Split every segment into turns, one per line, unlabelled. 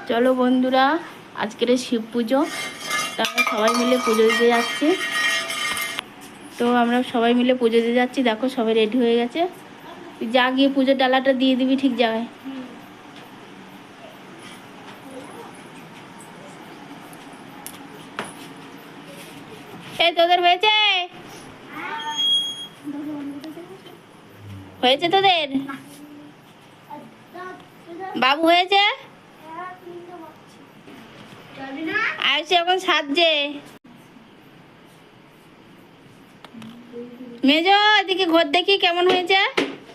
চলো বন্ধুরা, আজকের শিব পুজো, তো আমরা সবাই মিলে পুজো দিতে যাচ্ছি। আমরা সবাই মিলে পুজো দিতে যাচ্ছি। দেখো সবাই রেডি হয়ে গেছে। যা গিয়ে পুজোর ডালাটা দিয়ে দিবি ঠিক জায়গায়। এই তোদের হয়েছে? হয়েছে তোদের? বাবু হয়েছে? আয়ুষি এখন সাজছে। মেজ, এদিকে ঘর দেখি কেমন হয়েছে।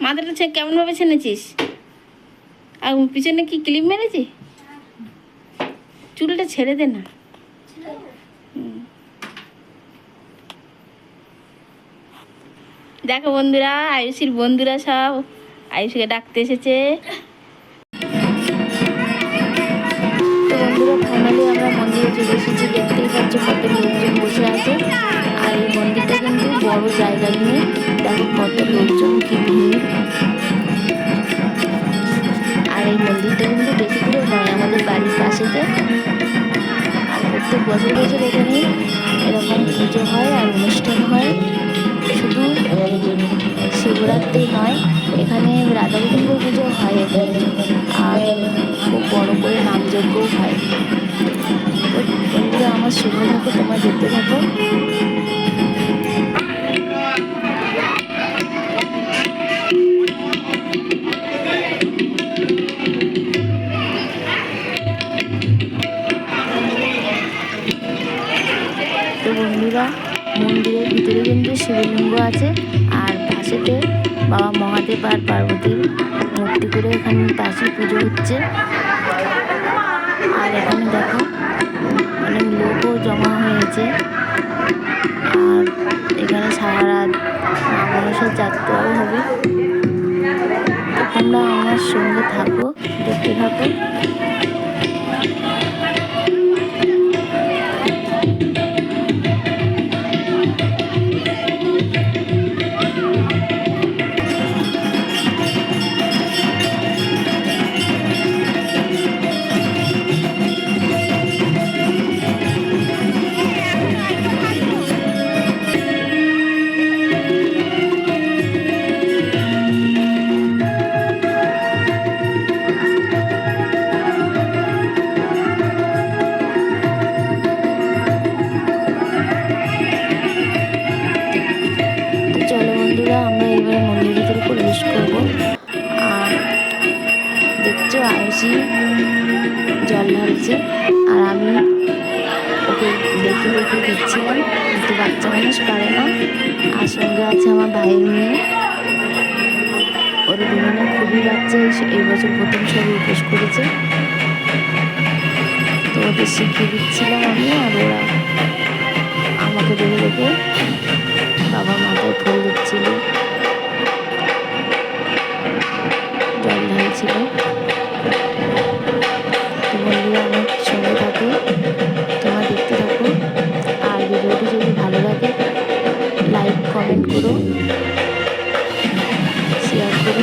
মাথাটা কেমন ভাবে ছেনেছিস? আর পিছনে কি ক্লিপ মেরেছি? চুলটা ছেড়ে দে না। দেখো বন্ধুরা, আয়ুষির বন্ধুরা সব আয়ুষকে ডাকতে এসেছে। তো বন্ধুরা, ফাইনালি আমরা মন্দিরে চলে এসেছি। দেখতেই পাচ্ছ কত লোকজন বসে আছে। আর এই মন্দিরটা কিন্তু বড় জায়গা নিয়ে, দেখো কত লোকজন, কি ভিড়। আর এই মন্দিরটা কিন্তু বেশি দূরে নয়, আমাদের বাড়ির পাশেতে। আর প্রত্যেক বছর বছর এখানে এরকম পুজো হয় আর অনুষ্ঠান হয়। শুধু শিবরাত্রি নয়, এখানে রাধাকৃষ্ণ পুজো হয় এখানে। আর খুব বড় করে নামযজ্ঞও হয়। তো বন্ধুরা, আমার শুভ থাকো, তোমরা দেখতে থাকো। তো বন্ধুরা, মন্দিরের ভিতরে কিন্তু শিবলিঙ্গ আছে, আর পাশেতে বাবা মহাদেব আর পার্বতীর মূর্তি করে এখানে পাশে পুজো হচ্ছে। আর এখানে দেখো অনেক লোকও জমা হয়েছে। আর এখানে সারা রাত মা মনসার যাত্রাও হবে। তোমরা আমার সঙ্গে থাকো, দেখতে থাকো। চলো বন্ধুরা, আমরা এবারে মন্দিরের ভিতরে প্রবেশ করবো। আর দেখছো আয়ুষি জল ঢালছে, আর আমি ওকে দেখে দেখে দিচ্ছিলাম। কিন্তু বাচ্চা মানুষ পারে না। আর সঙ্গে আছে আমার ভাইয়ের মেয়ে, ওরা দুজনে খুবই বাচ্চা, এই বছর প্রথম সবই উপোস করেছে। তো ওদের শিখিয়ে দিচ্ছিলাম আমি, আর ওরা আমাকে দেখে দেখে বাবা মাথায় ফুল দিচ্ছিল, জল ঢালছিল। তো বন্ধুরা, আমার সঙ্গে থাকো, তোমরা দেখতে থাকো। আর ভিডিওটি যদি ভালো লাগে, লাইক কমেন্ট করো, শেয়ার করো।